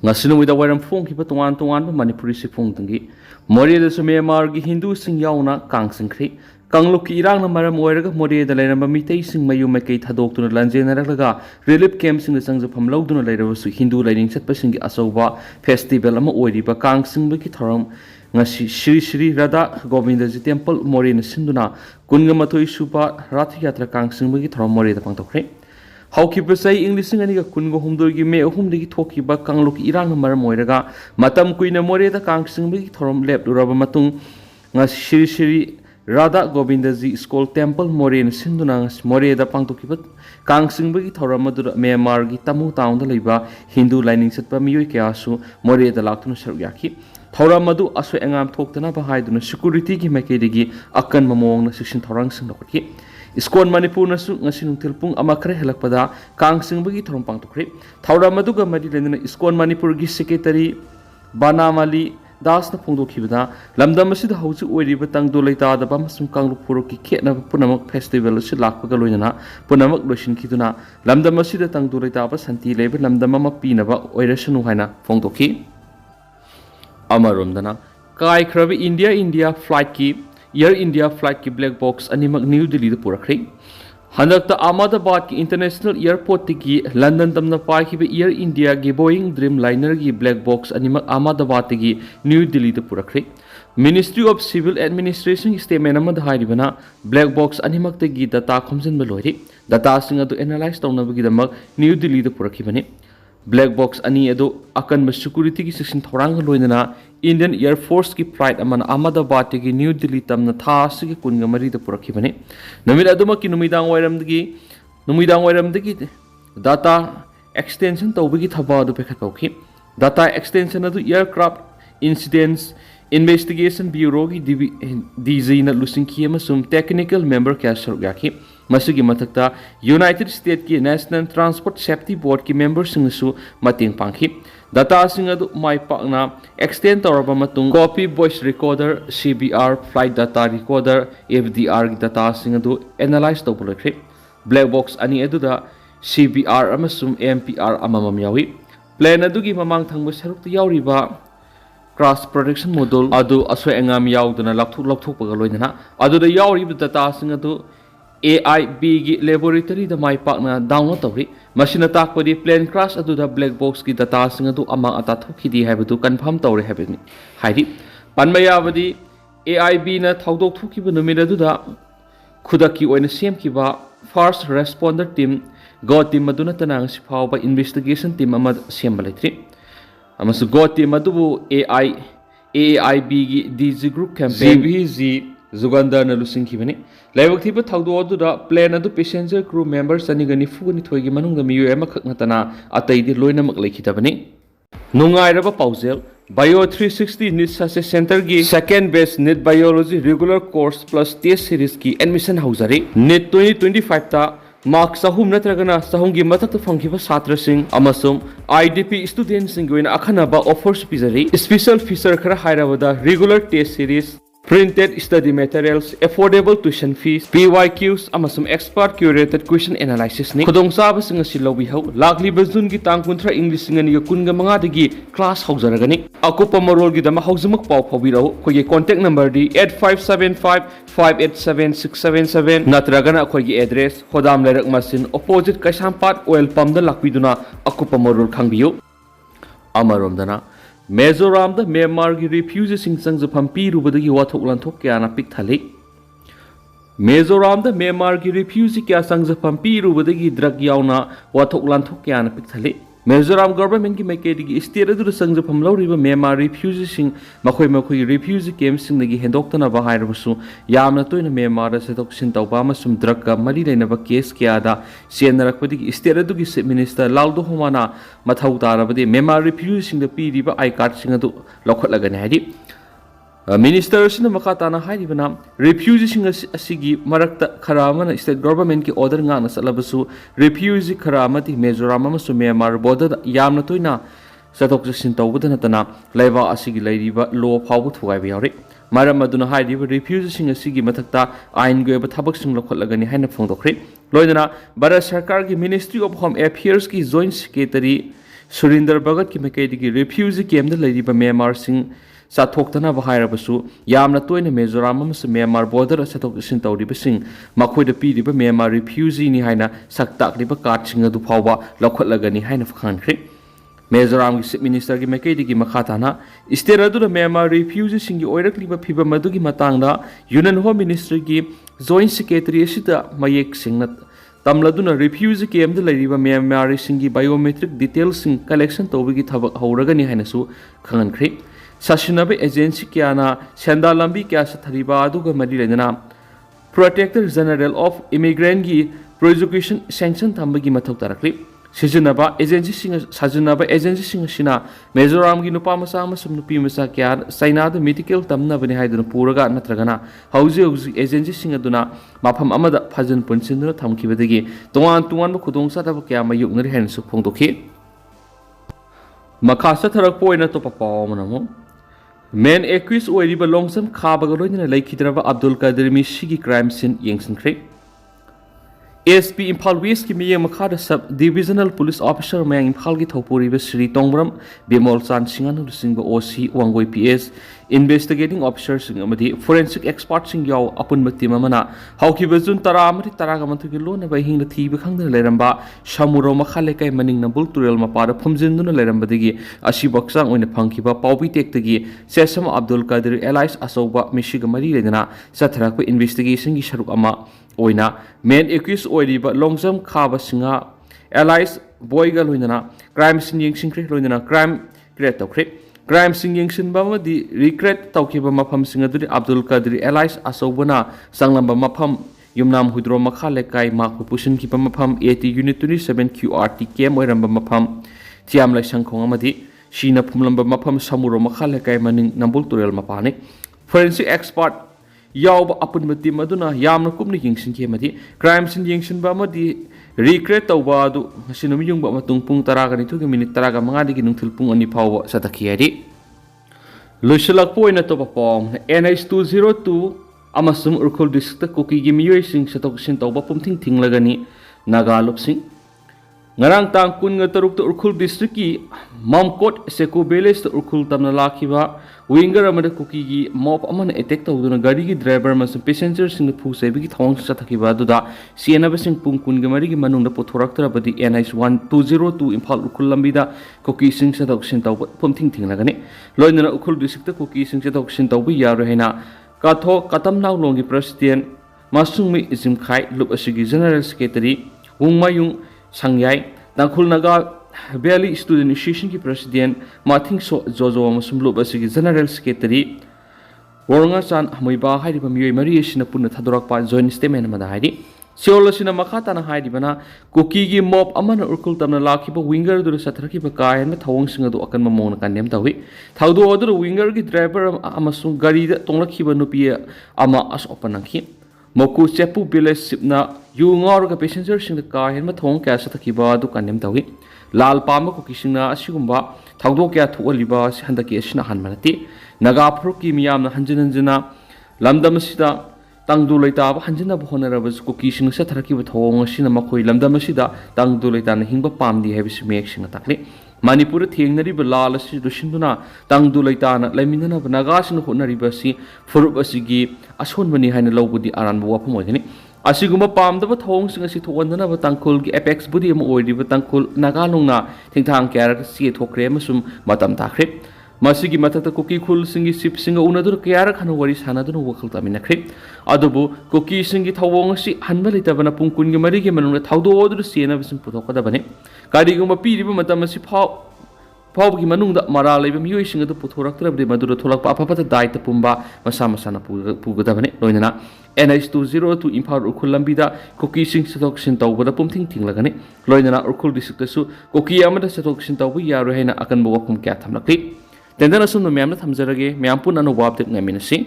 Ngasinumida wairam phone ki patuan tuan Manipuri si phone tangi Moreh da Myanmar gi Hindu sing yauna kang singkhri kangluk ki irang na maram oiraga Moreh da leiramba mitei sing mayu maikei thadokuna lanjena raga relief camp sing da sangja phamlauduna leirabasu Hindu laining satpa sing gi asoba festival ama oiriba kang sing ki thoram ngasi Shri Radha Govindaji Temple Moreh na sinduna kunga mathoi supa rath yatra kang sing gi thoram Moreh da pangtokre Haukiba say English and a kungo humdogi me whom the talkie back kang look Iran Maramoiraga, Matam Queen Moreh the kang sing big thorum left to Rabamatung, as Shri Radha Govindaji School Temple, Moreh and Sindunang, Moreh the Pangtokibat, kang sing big thoramadu Myanmar Gitamu town the Liba, Hindu lining set Pamiu Kiasu, Moreh the Latun Sharyaki. Thoramadu Asu Engam talked another hide on security Makedigi, Akan Mamong, section Thorangs and Loki. Iskon Manipur nasu ngasinung tilpung amakre helakpada kang singbagi thorompang tukri thaura maduga mari lendana Iskon Manipur gi secretary Banamali das na phongdokhibada lamdam asida hauju oiriba tang dolaita da bamasum kanglupur ki khena punamak festival si lakpaga loinana punamak loisin khiduna lamdam asida tang dolaita ba santi lebe lamdam ama pinaba oirasunu haina phongdokhi amaromdana kai khrabi India flight ki Air India flight ki black box animak New Delhi da purakri Handak ta Ahmedabad ki international airport ki London tamna pai ki Air India ki Boeing Dreamliner ki black box animak Ahmedabad ki New Delhi da purakri Ministry of Civil Administration statement amad hairibana black box animak te gi data khomjin balori data sing adu analyze tawna gi damak New Delhi da purakhibani black box ani adu akan security ki section thorang loinana Indian Air Force ki flight aman Ahmedabad ki New Delhi tamna tha sigi kunga mari da purakhibani namil aduma ki numidang wairam dagi data extension tawbigi thaba adu pekhat pauki data extension adu aircraft incidents investigation bureau ki DG na lusingki amasum technical member kya sarugaki masigi mathakta United States ki National Transport Safety Board ki members singsu mating pangki data sing adu mai pakna extend toraba matung copy voice recorder CBR flight data recorder FDR ki data sing adu analyze tawbulakri black box ani adu da CBR amasum MPR amamam yawi plane adu gi mamang thangbu sarukta yawriba crash protection module adu aswe engam yawduna lakthuk pagaloinana adu da yawriba data sing adu AIB gi laboratory da mai pakna download tawri machine takpadi plane crash adu da black box ki data sing adu amang ata thokidi haibadu confirm tawre habini hairi panmayabadi AIB na thaudok thukiba numira adu da khudaki oina semkiba first responder team go team maduna tanang sipawba investigation team amad sembalaitri amasu go team adu AIB gi DG group campaign GBG Zuganda na lusing kibani laibak thiba thawdo adu da plane adu passenger crew members ani gani fugani thoigi manung da miyu ema khaknatana atai di loina mak lekhidabani nungai raba pausel Bio 360 NEET Success Center ki second best NEET Biology regular course plus test series ki admission hauzari NEET 2025 ta marks sahum natragana sahumgi mathakta phangkiba chhatra sing amasum IDP students sing goina akhanaba offers pizari special feature khara hairabada regular test series printed study materials, affordable tuition fees, PYQs, amasum expert curated question analysis ni. Kudong saba singa silawi hau, lakli bazun ki tang kuntra English singa niga kunga mga digi class hauzaragani. Ako pamarol ki dama hauzumak pau pawiraw, koye contact number di 8575-587-677 natragana koye address, hodam lerak masin opposite Kasampat oil pump da lakbiduna ako pamarol khangbiyo. Amarom dana. Mizoram da Myanmar ki refugee sing sang japam pi rubadagi wathok lanthok kya na pik thali Mizoram da Myanmar ki refugee kya sang japam pi rubadagi drug yauna wathok lanthok kya na pik thali Mizoram government ki maikedi state adu sang japam lawriba Myanmar refugee sing makhoi refugee camp sing nagi hendoktana ba hairabusu yamna toina Myanmar da setok sin tawba masum drug ka mari leina ba case kya da senarakpadi state adu ki minister Laldo Homana mathau tarabadi Myanmar refugee sing da pi riba I card sing adu lokhatlagani haidi minister sina makatana hairibana refugee sing asigi marakta kharamana state government ki order nga na salabasu refugee kharamati Mizoram amasu Myanmar border yamna toina satok sin tawbudana tana laiba asigi lairiba law phawbu thugai ba yari maram aduna hairiba refugee sing asigi mathakta ain goeba thabak sing lokhatlagani haina phongdokhri loidana Bharat Sarkar ki Ministry of Home Affairs ki joint secretary Surinder Bhagat ki maikaidagi refugee camp da leiriba Myanmar sing Sathoktanaba hairabasu yamna toina Mizoram amsung Myanmar border sathok sin tawribasing makhoida piriba Myanmar refugee ni haina saktakliba card sing adu phawba lokhotlagani haina khankhri Mizoram ki minister ki maikaidagi makhatana state adu Myanmar refugee sing ki oirakliba phiba madugi matangda Union Home Ministry ki joint secretary asida mayek singna tamladuna refugee camp da leiriba Myanmar sing ki biometric details sing collection tawbigi thabak hauragani haina su khankhri Sashinaba agency Kiana Senda Lambi Casa Taribadu Madilena Protector General of Immigrant Gi Prosecution Sanction Tambagi Matoktarakli Sijunaba agency singer Sajunaba agency singer Shina Mizoram Gi Nupama Sum Nupi Masa Kian Saina the Mythical Tamna Benihaidan Puraga Natragana Hausi agency singer Duna Mapam Amada Pajan Punsin Tamki Vedegi Tuan Kudong Satavakama Yunari Hensu Pontoki Makasa Tarapoina to Papa Manamo Men accused oiriba longsam Khaba galoi laikidraba Abdul Qadir Mishigi crime scene yengsin kre SP Imphal West ki miyeng makhada sub divisional police officer mayang Imphal ki thopuriba Sri Tongram Bimol Chan Singan Singba OC Wangoi PS investigating officer sing amadi forensic expert sing yaw apun mati mamana haukiba jun tara amati tara gamantu ki lona bai hingna thiba khangna leramba Shamuro makhale kai maning nambul turel mapada phumjinduna leramba digi asi baksang oina phangkiba paubi tektagi Sesam Abdul Qadir Elias Asoba Mishiga mari ledana satharakpa investigation gi sharuk ama oina main accused oiriba longsam Khaba singa Elias boyga loinana crime scene yengsin kre loinana crime create tokre crime scene yengsin bama di recreate tawkiba mafam singa duri Abdul Qadir Elias Asobana sanglamba mafam yumnam hudro makhale kai mak pusin ki mafam 80 unit 27 QRT kem oiramba mafam tiam lai sangkhong amadi shina phumlamba mafam samuro makhale kai maning nambul turel mapani forensic expert yawba apun mati maduna yamna kupni yengsin ke madi crime scene yengsin ba madi recreate tawba adu hasinum yungba matung pung taraga ni tugi minute taraga mangadi gi nungthil pung ani phawba satakhiari loisalak poina to papom NH 202 amasum urkhol district koki gi miyoi sing satok sin tawba pumthing thinglagani Naga lopsing ngarang tang kun nga taruk to urkhul district ki mamkot seko beles to urkhul tamna lakhiba winger amada kuki gi mop amana attack tawduna gari gi driver mas passenger sing phu sebi gi thong sa thakiba duda sienaba sing pung kun gi mari gi manungda pothorak tarabadi NH 1202 Imphal urkhul lambida kuki sing sa tok sin taw pumthing thinglagani loinana urkhul district kuki sing sa tok sin tawbi yaro haina katho katam naw longi president masungmi izim khai lup asigi general secretary wungmayung sangyai Nakhul Naga Valley Student Association ki president Mathing So Jojo Masumlo Basigi general secretary Waranga Chan Moiba Hairiba Miyoi Mari Sina Puna Thadorak Pa joint statement Mada Hairi Seola Sina Makhatana Hairibana Koki gi mop amana urkul tamna lakhiba winger dur satraki ba kai na thawang singa do akan mamon kan nem tawi thawdo odur winger gi driver amasung gari da tonglakhiba nupi ama as opananghi Moku Chepu Village Sipna yu ngor ga passenger sing ka hen ma thong ka sa thakiba du kanem tawi lal pam ko kisingna asigumba thawdo kya thualiba handaki asina hanmanati Naga phruki miyam na hanjinanjina lamdam sida tangdu leita ba hanjina ba honaraba ko kising sa thakiba thong asina makhoi lamdam sida tangdu leita na hingba pamdi hebis mek sing takli Manipur thengnari ba lal asi dushinduna tangdu leita na laiminana ba naga sin honari ba si furup asigi ason bani haina lobudi aran bo wapum ogani asiguma pamdaba thong sing asi thondana ba tangkul gi apex budi am oidi ba tangkul naga lungna thingthang kyar si thokre masum matam takhre masigi mathata koki khul singi sip singa unadur kyar khana wari sanadun wakal tamina khre adubu koki singi thawong si hanbali tabana pungkun gi mari gi manung thawdo odur siena bisum puthokada bane kariguma piriba matam asi phau gi manung da mara leiba miyoi singa du puthorak trabde madura tholak pa apapata daita pumba masa masana pugada bane loinana NH 202 Imphal urkhul lambida koki sing satok sin tawbada pumthing thinglagani loinana urkhul district su koki amada satok sin tawbu yaro haina akan bo wakum kya thamlakli tendana sum no myamna thamjarage myam pun anu wabtek ngaminasi